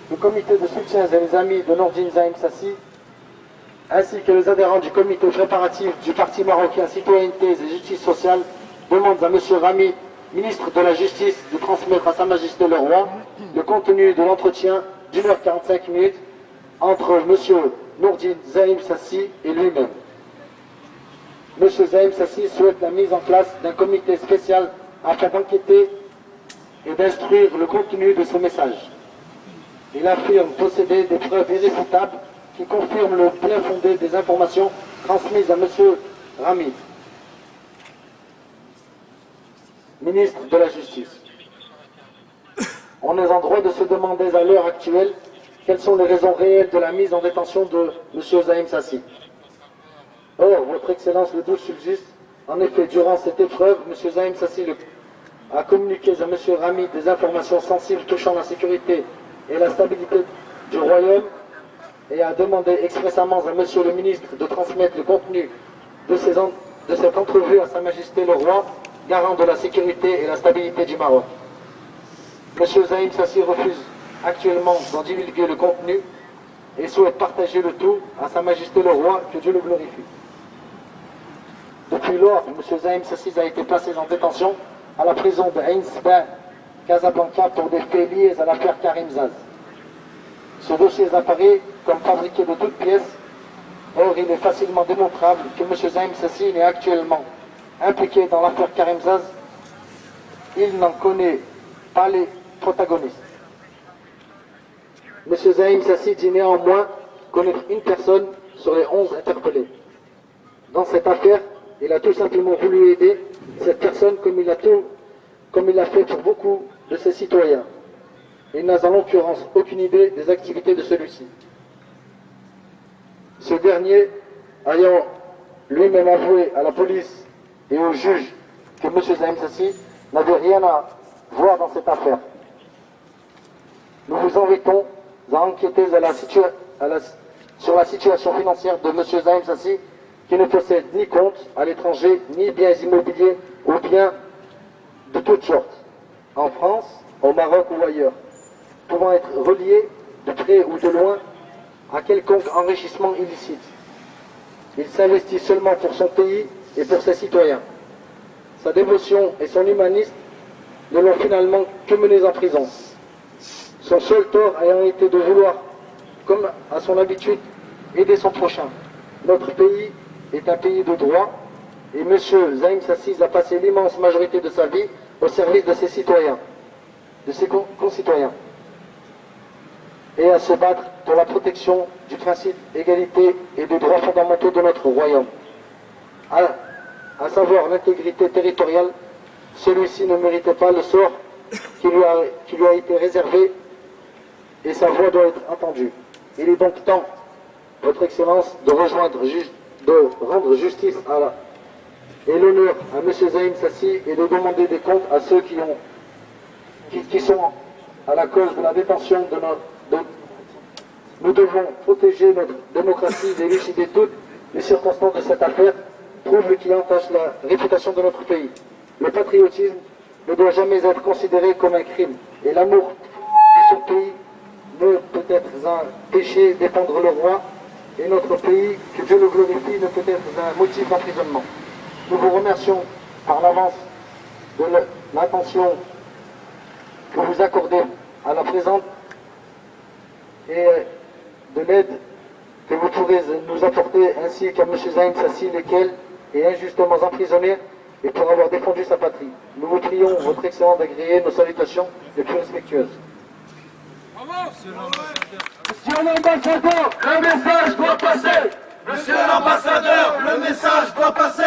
le comité de soutien et les amis de Nourdine Zaïm Sassi, ainsi que les adhérents du comité préparatif du Parti marocain Citoyenneté et Justice sociale demandent à M. Rami, ministre de la Justice, de transmettre à Sa Majesté le Roi le contenu de l'entretien d'1h45 entre M. Nourdine Zaïm Sassi et lui-même. M. Zaïm Sassi souhaite la mise en place d'un comité spécial afin d'enquêter et d'instruire le contenu de ce message. Il affirme posséder des preuves irréfutables qui confirment le bien fondé des informations transmises à M. Rami, ministre de la Justice. On est en droit de se demander à l'heure actuelle quelles sont les raisons réelles de la mise en détention de M. Zaïm Sassi. Or, Votre Excellence, le doute subsiste. En effet, durant cette épreuve, M. Zaïm Sassi a communiqué à M. Rami des informations sensibles touchant la sécurité et la stabilité du royaume et a demandé expressément à M. le ministre de transmettre le contenu de cette entrevue à Sa Majesté le Roi, garant de la sécurité et la stabilité du Maroc. M. Zaïm Sassi refuse actuellement d'en divulguer le contenu et souhaite partager le tout à Sa Majesté le Roi, que Dieu le glorifie. Depuis lors, M. Zaïm Sassi a été placé en détention à la prison de Ain Sba, Casablanca, pour des faits liés à l'affaire Karim Zaz. Ce dossier apparaît comme fabriqué de toutes pièces. Or, il est facilement démontrable que M. Zaïm Sassi est actuellement impliqué dans l'affaire Karim Zaz. Il n'en connaît pas les protagonistes. M. Zaïm Sassi dit néanmoins connaître une personne sur les 11 interpellés. Dans cette affaire, il a tout simplement voulu aider cette personne comme il l'a fait pour beaucoup de ses citoyens. Il n'a en l'occurrence aucune idée des activités de celui-ci. Ce dernier, ayant lui-même avoué à la police et au juge que M. Zaïm Sassi n'avait rien à voir dans cette affaire. Nous vous invitons à enquêter sur la situation financière de M. Zaïm Sassi, qui ne possède ni compte à l'étranger, ni biens immobiliers ou biens de toutes sortes, en France, au Maroc ou ailleurs, pouvant être reliés de près ou de loin à quelconque enrichissement illicite. Il s'investit seulement pour son pays et pour ses citoyens. Sa dévotion et son humanisme ne l'ont finalement que mené en prison. Son seul tort ayant été de vouloir, comme à son habitude, aider son prochain. Notre pays est un pays de droit et M. Zaïm Sassi a passé l'immense majorité de sa vie au service de ses citoyens, de ses concitoyens, et à se battre pour la protection du principe d'égalité et des droits fondamentaux de notre royaume, à savoir l'intégrité territoriale. Celui-ci ne méritait pas le sort qui lui a été réservé et sa voix doit être entendue. Il est donc temps, Votre Excellence, de rendre justice et l'honneur à M. Zaïm Sassi et de demander des comptes à ceux qui sont à la cause de la détention de notre... Nous devons protéger notre démocratie et élucider toutes les circonstances de cette affaire, troubles qui entachent la réputation de notre pays. Le patriotisme ne doit jamais être considéré comme un crime et l'amour de son pays ne peut être un péché. Défendre le roi et notre pays, que Dieu le glorifie, ne peut être un motif d'emprisonnement. Nous vous remercions par l'avance de l'attention que vous accordez à la présente et de l'aide que vous pourrez nous apporter, ainsi qu'à M. Zaïm Sassi, lesquels est injustement emprisonné et pour avoir défendu sa patrie. Nous vous prions, Votre Excellence, d'agréer nos salutations les plus respectueuses. Monsieur l'ambassadeur, le message doit passer. Monsieur l'ambassadeur, le message doit passer.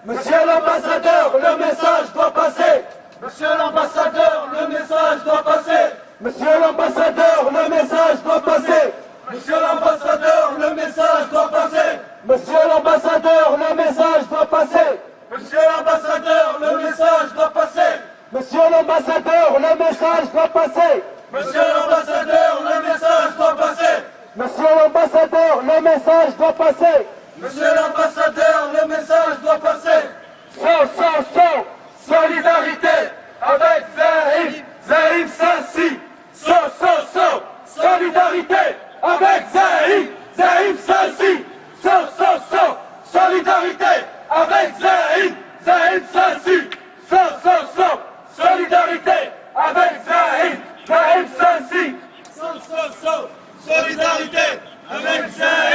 Monsieur l'ambassadeur, le message doit passer. Monsieur l'ambassadeur, le message doit passer. Monsieur l'ambassadeur, le message doit passer. Monsieur l'ambassadeur, le message doit passer. Monsieur l'ambassadeur, le message doit passer. Monsieur l'ambassadeur, le message doit passer. Monsieur l'ambassadeur, le message doit passer. Monsieur l'ambassadeur, le message doit passer. Monsieur l'ambassadeur, le message doit passer. Monsieur l'ambassadeur, le message doit passer. Solidarité avec Zaïm Sassi. Solidarité. Faso, solidarité avec celle